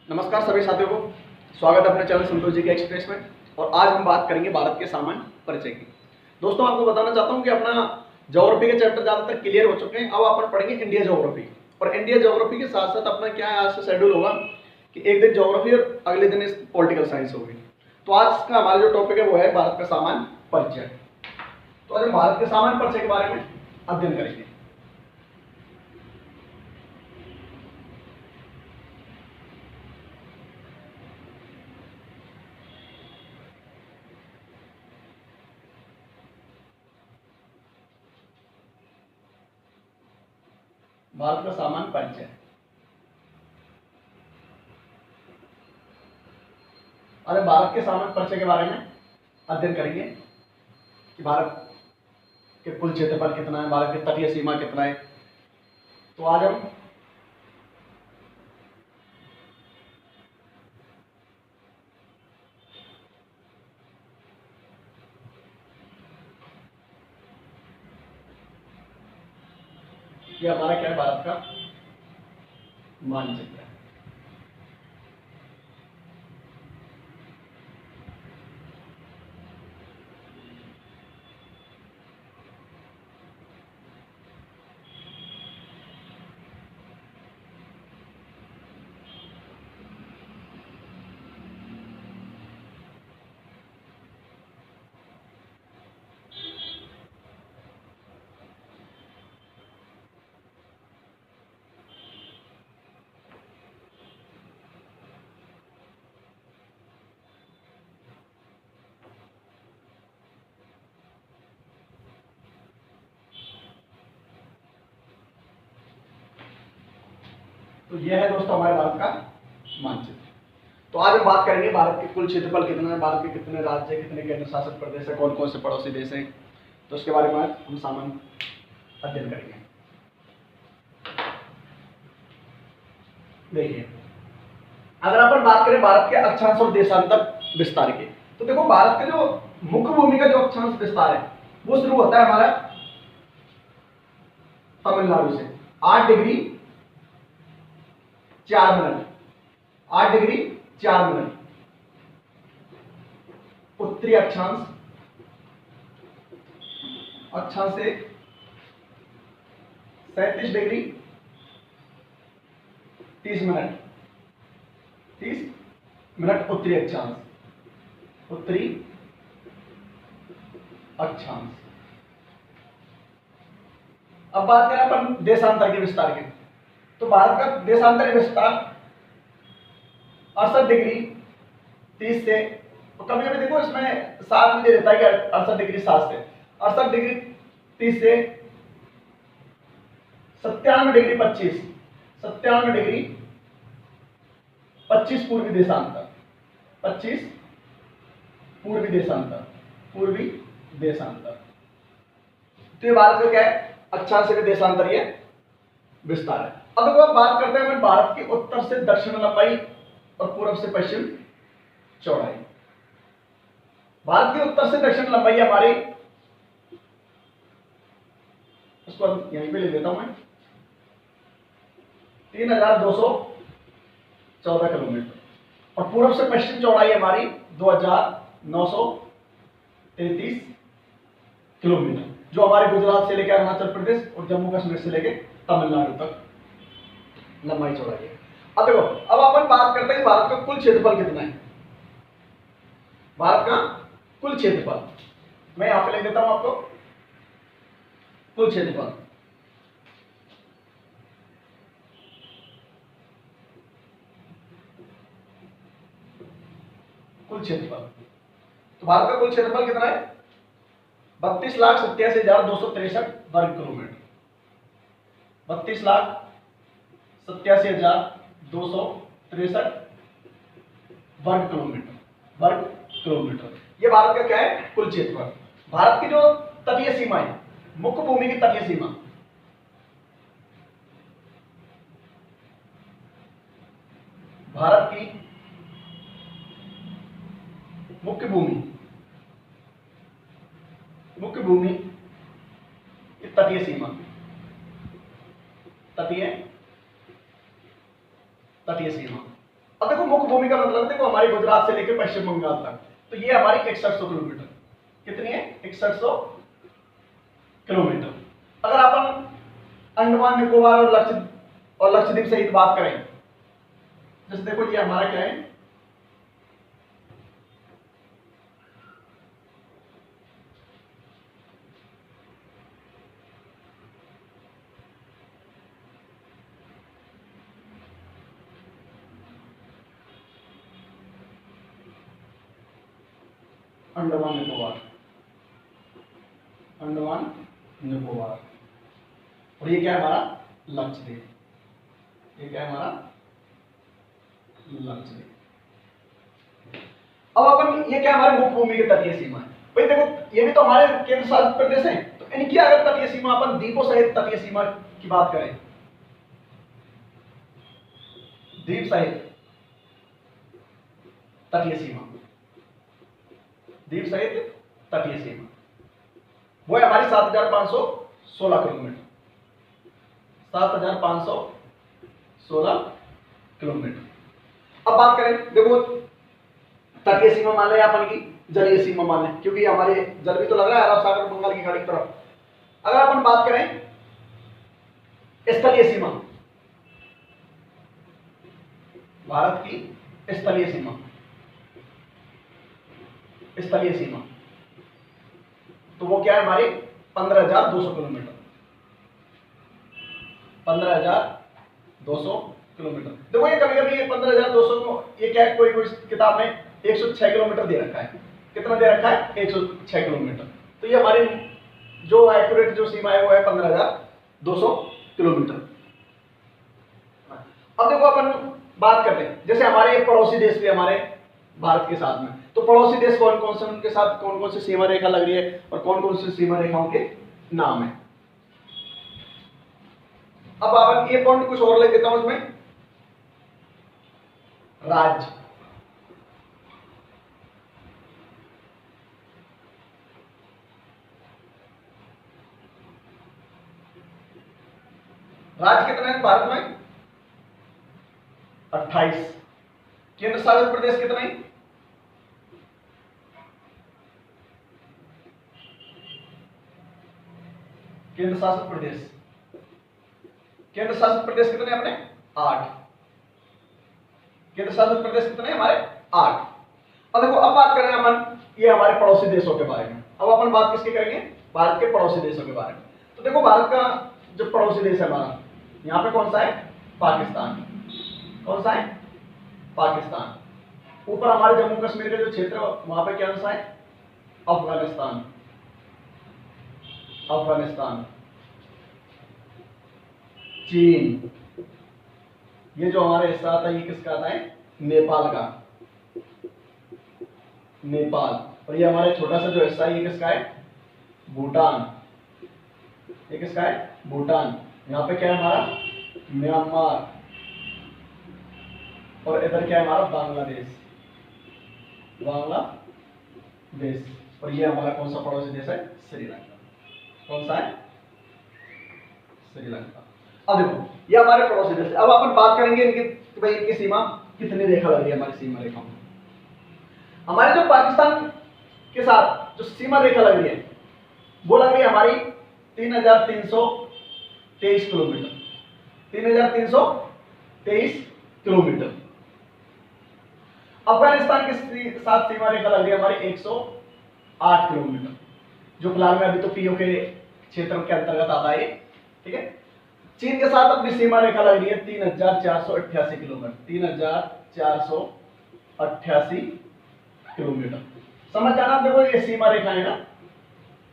नमस्कार सभी साथियों को स्वागत है अपने चैनल संतोष जी के एक्सप्रेस में। और आज हम बात करेंगे भारत के सामान्य परिचय की। दोस्तों आपको बताना चाहता हूं कि अपना ज्योग्राफी के चैप्टर ज़्यादातर क्लियर हो चुके हैं। अब अपन पढ़ेंगे इंडिया ज्योग्राफी। और इंडिया ज्योग्राफी के साथ साथ अपना क्या है, आज से शेड्यूल होगा कि एक दिन ज्योग्राफी और अगले दिन पॉलिटिकल साइंस होगी। तो आज का हमारा जो टॉपिक है वो है भारत का सामान्य परिचय। तो आज हम भारत के सामान्य परिचय के बारे में अध्ययन करेंगे। भारत का सामान्य परिचय। अरे भारत के सामान्य परिचय के बारे में अध्ययन करेंगे कि भारत के कुल क्षेत्रफल कितना है, भारत की तटीय सीमा कितना है। तो आज हम ये हमारा क्या है, भारत का मानचित्र है। तो यह है दोस्तों हमारे भारत का मानचित्र। तो आज हम बात करेंगे भारत के कुल क्षेत्रफल कितना है, भारत के कितने राज्य, कितने केंद्र शासित प्रदेश है, कौन कौन से पड़ोसी देश हैं। तो उसके बारे में आज हम सामान्य अध्ययन करेंगे। देखिए, अगर अपन बात करें भारत के अक्षांश और देशांतर विस्तार की, तो देखो भारत के जो मुख्य भूमि का जो अक्षांश विस्तार है वो शुरू होता है हमारा तमिलनाडु से 8 डिग्री 4 मिनट, 8 डिग्री 4 मिनट। उत्तरी अक्षांश से 37 डिग्री 30 मिनट, 30 मिनट उत्तरी अक्षांश, उत्तरी अक्षांश। अब बात करें अपन देशांतर के विस्तार की, तो भारत का देशांतरीय विस्तार 68 डिग्री 30 से, तो कभी कभी देखो इसमें 7 भी दे देता है कि 68 डिग्री 7 से, 68 डिग्री 30 से 97 डिग्री 25, 97 डिग्री 25 पूर्वी देशांतर, 25 पूर्वी देशांतर, पूर्वी देशांतर। तो ये भारत का क्या है, अक्षांश से देशांतरीय विस्तार है। अब अगर बात करते हैं भारत की उत्तर से दक्षिण लंबाई और पूर्व से पश्चिम चौड़ाई। भारत की उत्तर से दक्षिण लंबाई हमारी, उसको यहीं पे ले लेता हूं मैं, 3214 किलोमीटर। और पूर्व से पश्चिम चौड़ाई हमारी 2933 किलोमीटर, जो हमारे गुजरात से लेकर अरुणाचल प्रदेश और जम्मू कश्मीर से लेकर तमिलनाडु तक लंबाई चौड़ाई है। अब देखो, अब अपन बात करते हैं भारत का कुल क्षेत्रफल कितना है। भारत का कुल क्षेत्रफल मैं यहां पे लिख देता हूं आपको, कुल क्षेत्रफल। कुल क्षेत्रफल, तो भारत का कुल क्षेत्रफल कितना है, 32,87,263 वर्ग किलोमीटर, 32,87,263 वर्ग किलोमीटर, वर्ग किलोमीटर। ये भारत का क्या है, कुल क्षेत्रफल। भारत की जो तटीय सीमा है, मुख्य भूमि की तटीय सीमा, भारत की मुख्य भूमि, मुख्य भूमि की तटीय सीमा, तटीय सीमा। अब देखो मुख्य भूमि का मतलब देखो हमारी गुजरात से लेकर पश्चिम बंगाल तक, तो ये हमारी 6100 किलोमीटर, कितनी है 6100 किलोमीटर। अगर अपन अंडमान निकोबार और लक्षद्वीप सहित बात करें, जैसे देखो ये हमारा क्या है, अंडमान निकोबार, अंडमान निकोबार, और ये क्या है हमारा लक्षद्वीप, ये क्या है हमारा लक्षद्वीप। अब अपन ये क्या हमारे मुख्य भूमि की तटीय सीमा है। भाई देखो ये भी तो हमारे केंद्र शासित प्रदेश है, तो इनकी अगर तटीय सीमा अपन द्वीपों सहित तटीय सीमा की बात करें, द्वीप सहित तटीय सीमा, द्वीप सहित तटीय सीमा वो है हमारी 7516 किलोमीटर, 7516 किलोमीटर। अब बात करें देखो तटीय सीमा मान लें अपन की, जलीय सीमा मान लें, क्योंकि हमारे जल भी तो लग रहा है अरब सागर बंगाल की खाड़ी की तरफ। अगर अपन बात करें स्थलीय सीमा, भारत की स्थलीय सीमा, स्थलीय सीमा तो वो क्या है हमारी 15,200 किलोमीटर, 15,200 किलोमीटर। देखो ये कभी कभी 15,200 को ये क्या है, कोई कोई किताब में 106 किलोमीटर दे रखा है, कितना दे रखा है 106 किलोमीटर, तो ये हमारी जो एक्यूरेट जो सीमा है वो है 15,200 किलोमीटर। अब देखो अपन बात करते हैं, जैसे हमारे पड़ोसी देश भी हमारे भारत के साथ में, तो पड़ोसी देश कौन कौन से, उनके साथ कौन कौन सी सीमा रेखा लग रही है और कौन कौन सी सीमा रेखाओं के नाम है। अब आप ये पॉइंट कुछ और ले देता हूं इसमें, राज्य, राज्य कितने हैं भारत में 28, केंद्र शासित प्रदेश कितने हैं, केंद्र शासित प्रदेश, केंद्र शासित प्रदेश कितने अपने 8, केंद्र शासित प्रदेश कितने हमारे 8। अब देखो अब बात करें अपन ये हमारे पड़ोसी देशों के बारे में, अब अपन बात किसकी करेंगे, भारत के पड़ोसी देशों के बारे में। तो देखो भारत का जो पड़ोसी देश है हमारा, यहाँ पे कौन सा है पाकिस्तान, कौन सा है पाकिस्तान। ऊपर हमारे जम्मू कश्मीर का जो क्षेत्र है वहां पे कौन सा है अफगानिस्तान, अफगानिस्तान, चीन, ये जो हमारे हिस्सा आता है ये किसका आता है नेपाल का, नेपाल, और ये हमारे छोटा सा जो हिस्सा है ये किसका है भूटान, ये किसका है भूटान। यहाँ पे क्या है हमारा म्यांमार, और इधर क्या है हमारा बांग्लादेश, बांग्लादेश, और ये हमारा कौन सा पड़ोसी देश है श्रीलंका, कौन सा है श्रीलंका। अब देखो ये हमारे पड़ोसी देश। अब अपन बात करेंगे इनकी कि भाई इनकी सीमा कितनी रेखा लग रही है हमारी सीमा रेखा में। हमारे जो पाकिस्तान के साथ जो सीमा रेखा लग रही है वो लग रही है हमारी 3,323 किलोमीटर, 3,323 किलोमीटर। अफगानिस्तान के साथ सीमा रेखा लग रही है हमारी 108 किलोमीटर, जो फिलहाल में अभी तो पीओ के क्षेत्र के अंतर्गत आता है, ठीक है। चीन के साथ अपनी सीमा रेखा लग रही है 3,488 किलोमीटर, 3,488 किलोमीटर। समझ जाना, देखो ये सीमा रेखा है ना,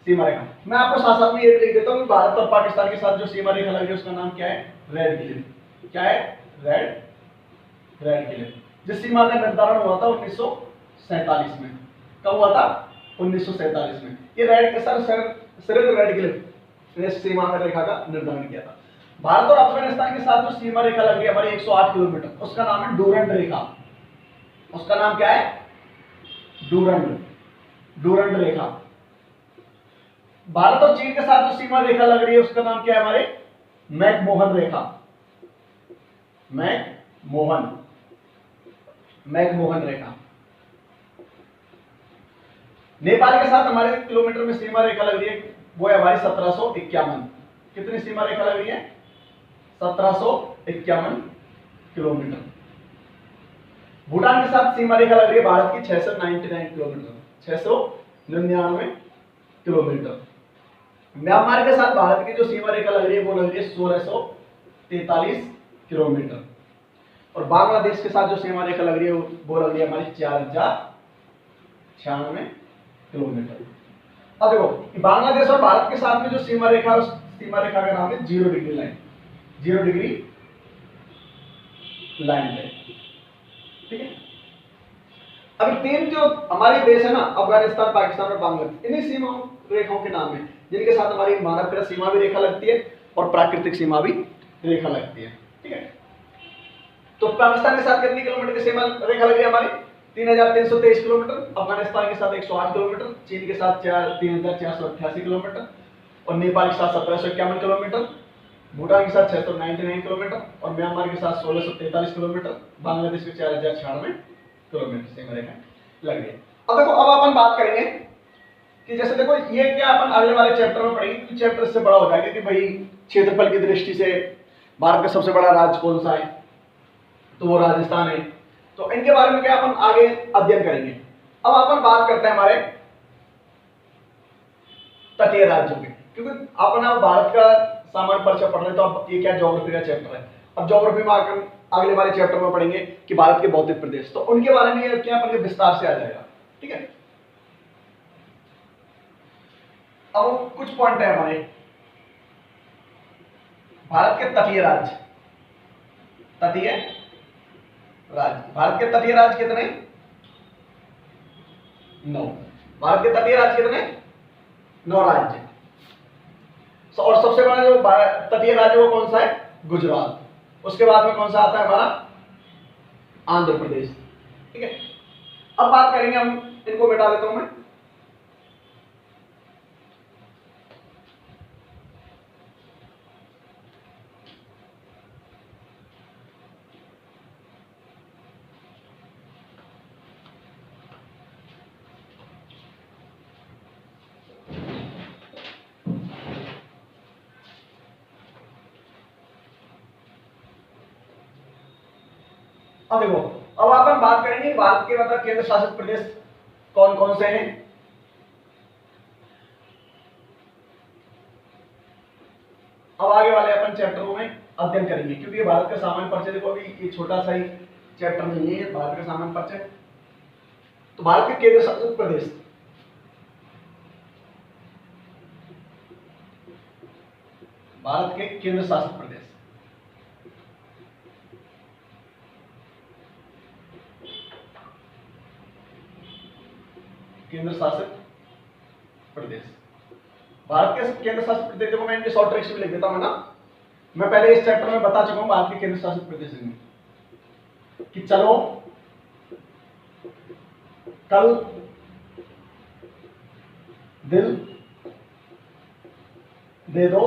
सीमा रेखा। मैं आपको साथ साथ में ये लिख देता हूँ, भारत और पाकिस्तान के साथ जो सीमा रेखा लग रही है उसका नाम क्या है रेड क्लिफ, क्या है रेड क्लिफ। जिस सीमा का निर्धारण हुआ था 1947 में, कब हुआ था 1947 में। ये रेड सिर्फ रेड क्लिफ ने सीमा रेखा का निर्धारण किया था। भारत और अफगानिस्तान के साथ जो सीमा रेखा लग रही है हमारी 108 किलोमीटर, उसका नाम है डूरंड रेखा, उसका नाम क्या है डूरंड रेखा। भारत और चीन के साथ जो सीमा रेखा लग रही है उसका नाम क्या है हमारे मैकमोहन रेखा, मैकमोहन। मैकमोहन रेखा। नेपाल के साथ हमारे किलोमीटर में सीमा रेखा लग रही है, वो है हमारी 1751। कितनी सीमा रेखा लग रही है? 1751 किलोमीटर। भूटान के साथ सीमा रेखा लग रही है भारत की 699 किलोमीटर, 699 किलोमीटर। म्यांमार के साथ भारत की जो सीमा रेखा लग रही है वो लग रही है 1643 किलोमीटर। और बांग्लादेश के साथ जो सीमा रेखा लग रही है वो लग रही है हमारी 4096 किलोमीटर। अब देखो बांग्लादेश और भारत के साथ में जो सीमा रेखा, उस सीमा रेखा का नाम है 0 डिग्री लाइन, 0 डिग्री लाइन है, ठीक है। अभी तीन जो हमारे देश है ना, अफगानिस्तान, पाकिस्तान और बांग्लादेश, इन्हीं सीमा रेखाओं के नाम है जिनके साथ हमारी मानव सीमा भी रेखा लगती है और प्राकृतिक सीमा भी रेखा लगती है, ठीक है। तो पाकिस्तान के साथ कितनी किलोमीटर की सीमा रेखा लग रही है हमारी? 3323 किलोमीटर। अफगानिस्तान के साथ 108 किलोमीटर, चीन के साथ 3488 किलोमीटर और नेपाल के साथ 1751 किलोमीटर, भूटान के साथ 699 किलोमीटर और म्यांमार के साथ 1643 किलोमीटर, बांग्लादेश के 4096 किलोमीटर सीमा रेखा लग रही है। अब देखो, अब अपन बात करेंगे कि जैसे देखो ये क्या अपन अगले वाले चैप्टर में पढ़ेंगे, क्योंकि चैप्टर से बड़ा हो जाएगा कि भाई क्षेत्रफल की दृष्टि से भारत का सबसे बड़ा राज्य कौन सा है, तो वो राजस्थान है। तो इनके बारे में क्या अपन आगे अध्ययन करेंगे। अब अपन बात करते हैं हमारे तटीय राज्यों की, क्योंकि अपन अब भारत का सामान्य परिचय पढ़ रहे हैं, तो अब ये क्या ज्योग्राफी का चैप्टर है। अब ज्योग्राफी में आकर अगले वाले चैप्टर में पढ़ेंगे कि भारत के भौतिक प्रदेश, तो उनके बारे में क्या अपन विस्तार से आ जाएगा, ठीक है। अब कुछ पॉइंट है हमारे भारत के तटीय राज्य। तटीय राज्य, भारत के तटीय राज्य कितने? 9। भारत के तटीय राज्य कितने? 9 राज्य। और सबसे बड़ा जो तटीय राज्य वो कौन सा है? गुजरात। उसके बाद में कौन सा आता है हमारा? आंध्र प्रदेश, ठीक है। अब बात करेंगे हम, इनको मिटा देता हूं मैं। अब देखो, अब अपन बात करेंगे भारत के मतलब केंद्र शासित प्रदेश कौन कौन से हैं। अब आगे वाले अपन चैप्टरों में अध्ययन करेंगे, क्योंकि ये भारत का सामान्य परिचय, देखो अभी ये छोटा सा ही चैप्टर नहीं है भारत का सामान्य परिचय। तो भारत के केंद्र शासित प्रदेश, भारत के केंद्र शासित प्रदेश, केंद्र शासित प्रदेश, भारत के केंद्र शासित प्रदेश को मैं इनके शॉर्ट ट्रिक्स भी लिख देता हूं ना। मैं पहले इस चैप्टर में बता चुका हूं भारत के केंद्र शासित प्रदेश में कि चलो, कल, दिल, दे दो,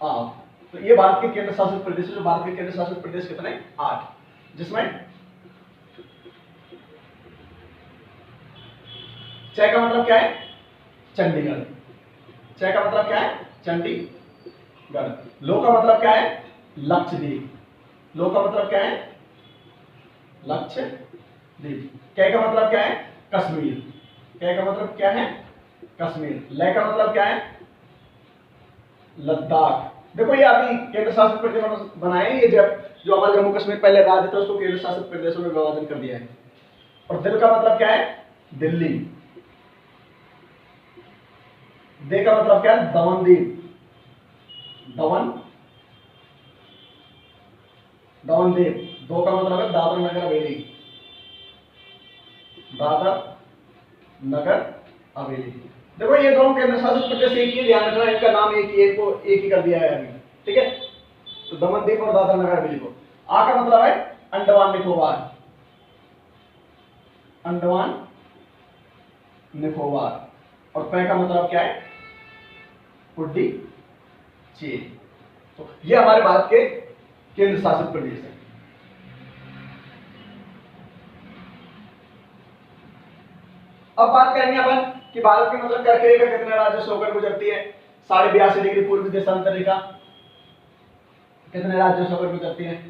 आप। तो ये भारत के केंद्र शासित प्रदेश है। जो भारत के केंद्र शासित प्रदेश कितने? 8, जिसमें च का मतलब क्या है? चंडीगढ़। च का मतलब क्या है? चंडीगढ़। लो का मतलब क्या है? लक्षद्वीप। लो का मतलब क्या है? लक्षद्वीप। क का मतलब क्या है? कश्मीर। क का मतलब क्या है? कश्मीर। ल का मतलब क्या है? लद्दाख। देखो ये अभी केंद्र शासित प्रदेश बनाए, ये जब जो हमारा जम्मू कश्मीर पहले राज्य था उसको केंद्र शासित प्रदेशों में विभाजन कर दिया है। और दिल का मतलब क्या है? दिल्ली। दे का मतलब क्या है? दमनदीप। दमन, दमनदीप। दो का मतलब है दादर नगर हवेली। दादर नगर हवेली। देखो ये दोनों केंद्र शासित प्रदेश एक ही, ध्यान रखना इनका नाम एक ही, को एक ही कर दिया है अभी, ठीक है। तो दमनदीप और दादर नगर हवेली को। आ का मतलब है अंडमान निकोबार। अंडमान निकोबार। और पै का मतलब क्या है? पुडुचेरी। तो ये हमारे भारत के केंद्र शासित प्रदेश है। अब बात करेंगे अपन कि भारत के मतलब कर्क रेखा कितने राज्यों से होकर गुजरती है। 82.5 डिग्री पूर्वी देशांतर रेखा कितने राज्यों से होकर गुजरती है।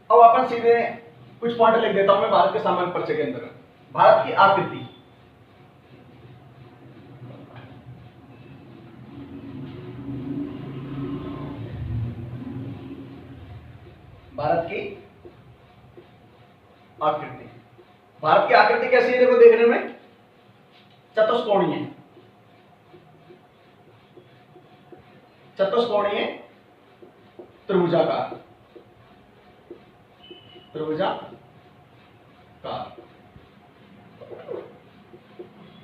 अब अपन सीधे कुछ पॉइंट लिख देता हूं मैं भारत के सामान्य परिचय के अंदर। भारत की आकृति, भारत की आकृति, भारत की आकृति कैसी है देखो देखने में, चतुष्कोणीय, चतुष्कोणीय त्रिभुजाकार, त्रिभुजाकार,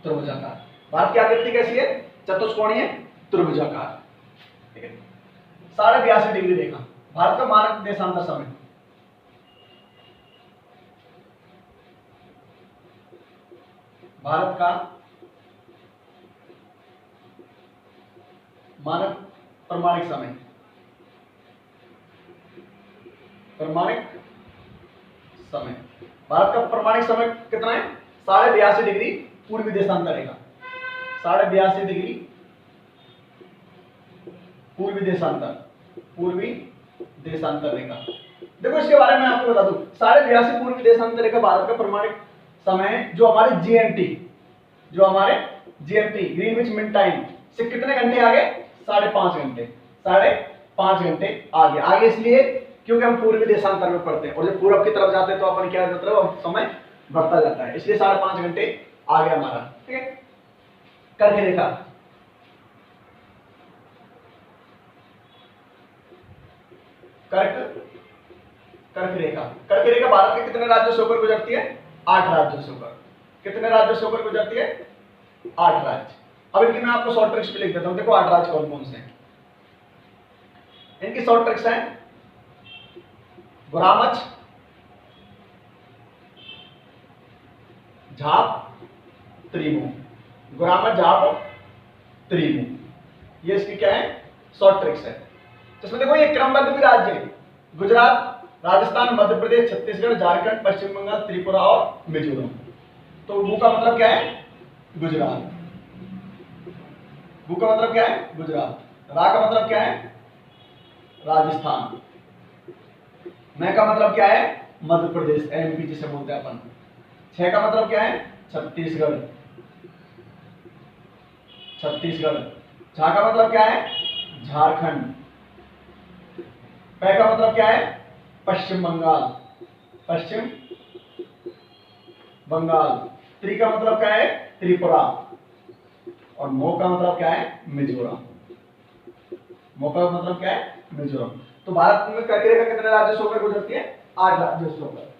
त्रिभुजाकार। भारत की आकृति कैसी है, चतुष्कोणीय त्रिभुजाकार, ठीक है। 82.5 डिग्री रेखा, भारत का मानक देशांतर समय, भारत का मानक प्रमाणिक समय, प्रमाणिक समय, भारत का प्रमाणिक समय कितना है, 82.5 डिग्री पूर्वी देशांतर रेखा, 82.5 डिग्री पूर्वी देशांतर, पूर्वी देशांतर रेखा। देखो इसके बारे में आपको बता दूं, 82.5 पूर्वी देशांतर रेखा भारत का प्रमाणिक समय है, जो हमारे जीएमटी, जो हमारे जीएमटी ग्रीनविच मीन टाइम से कितने घंटे आगे, 5.5 घंटे, 5.5 घंटे आगे। आगे इसलिए क्योंकि हम पूर्वी देशांतर में पढ़ते हैं, और जब पूरब की तरफ जाते हैं तो अपन क्या मतलब समय बढ़ता जाता है, इसलिए 5.5 घंटे आगे हमारा, ठीक है। कर्क रेखा, कर्क रेखा, कर्क रेखा भारत के कितने राज्यों से होकर गुजरती है, 8 राज्यों से होकर, कितने राज्यों से होकर गुजरती है, 8 राज्य। अब इनकी मैं आपको शॉर्ट ट्रिक्स भी लिख देता हूं, देखो 8 राज्य कौन कौन से हैं। इनकी शॉर्ट ट्रिक्स हैं, गोरामच, झाप, त्रिभु, गोरामच, झाप, त्रिभु, ये इसकी क्या है, शॉर्ट ट्रिक्स है। जिसमें देखो ये क्रमबद्ध भी राज्य है, गुजरात, राजस्थान, मध्य प्रदेश, छत्तीसगढ़, झारखंड, पश्चिम बंगाल, त्रिपुरा और मिजोरम। तो गु का मतलब क्या है, गुजरात, गु का मतलब क्या है, गुजरात, रा का मतलब क्या है, राजस्थान, मैं का मतलब क्या है, मध्य प्रदेश, एमपी जिसे बोलते हैं अपन, छह का मतलब क्या है, छत्तीसगढ़, छत्तीसगढ़, झा का मतलब क्या है, झारखंड, पै का मतलब क्या है, पश्चिम बंगाल, पश्चिम बंगाल, त्रि का मतलब क्या है, त्रिपुरा, और मो का मतलब क्या है, मिजोरम, मो का मतलब क्या है, मिजोरम। तो भारत में कर्क रेखा कितने राज्यों से होकर गुजरती है, 8 राज्यों से होकर,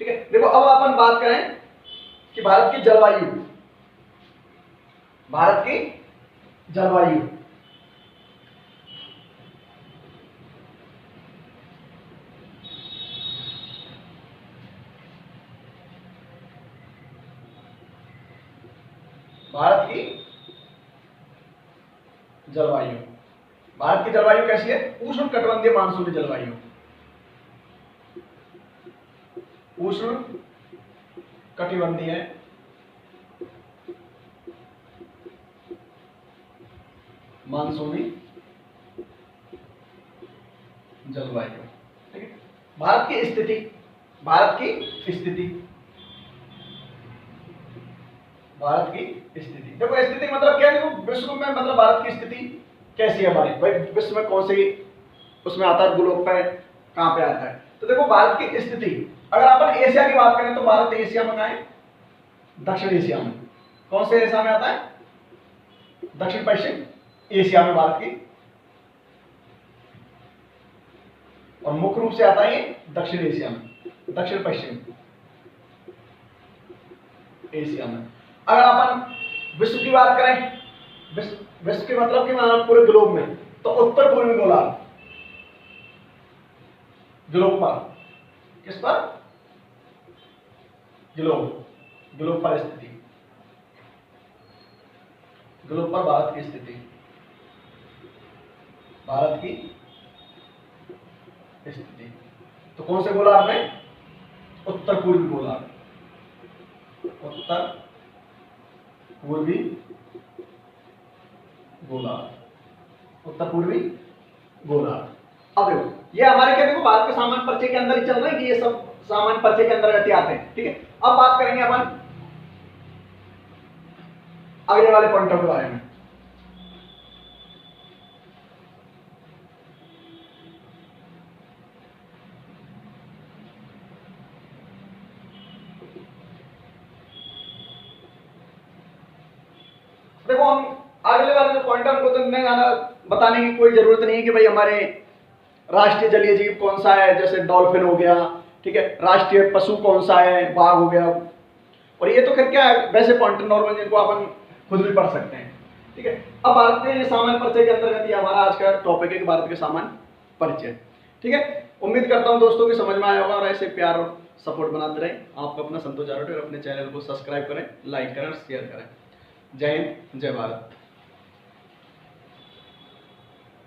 ठीक है। देखो अब अपन बात करें कि भारत की जलवायु, भारत की जलवायु, भारत की जलवायु, भारत की जलवायु कैसी है, उष्ण कटिबंधीय मानसूनी जलवायु, उष्ण कटिबंधीय मानसूनी जलवायु, ठीक है। भारत की स्थिति, भारत की स्थिति, भारत की स्थिति, देखो स्थिति मतलब क्या है, देखो विश्व में मतलब भारत की स्थिति कैसी है हमारी, भाई विश्व में कौन सी उसमें आता है, ग्लोब पे कहां पे आता है। तो देखो भारत की स्थिति, अगर अपन एशिया की बात करें तो भारत एशिया में कहां है, दक्षिण एशिया में, कौन से एशिया में आता है, दक्षिण पश्चिम एशिया में भारत की, और मुख्य रूप से आता है ये दक्षिण एशिया में, दक्षिण पश्चिम एशिया में। अगर अपन विश्व की बात करें, विश्व के मतलब कि पूरे ग्लोब में, तो उत्तर पूर्वी गोलार्ध, ग्लोब पर, किस पर, ग्लोब, ग्लोब पर स्थिति, ग्लोब पर भारत की स्थिति, भारत की स्थिति। तो कौन से गोलार्ध में? उत्तर पूर्वी गोलार्ध, उत्तर पूर्वी गोलार्ध, उत्तर पूर्वी गोलार्ध। अब देखो ये हमारे क्या, देखो भारत के सामान्य परिचय के अंदर ही चल रहा है कि ये सब सामान्य परिचय के अंतर्गत ही आते हैं, ठीक है। अब बात करेंगे अपन अगले वाले पॉइंटों के बारे में। देखो हम अगले वाले जो पॉइंट है उनको तो इतने ज्यादा बताने की कोई जरूरत नहीं है कि भाई हमारे राष्ट्रीय जलीय जीव कौन सा है, जैसे डॉल्फिन हो गया, ठीक है, राष्ट्रीय पशु कौन सा है, बाघ हो गया, और ये तो फिर क्या है वैसे पॉइंट नॉर्मल जिनको अपन खुद भी पढ़ सकते हैं, ठीक है। अब भारत के सामान्य परिचय के अंतर्गत ये हमारा आज का टॉपिक है, भारत के सामान्य परिचय, ठीक है। उम्मीद करता हूं दोस्तों की समझ में आया होगा और ऐसे प्यार और सपोर्ट बनाते रहे। आप अपना संतोष जारोटे और अपने चैनल को सब्सक्राइब करें, लाइक करें और शेयर करें। जय हिंद, जय भारत।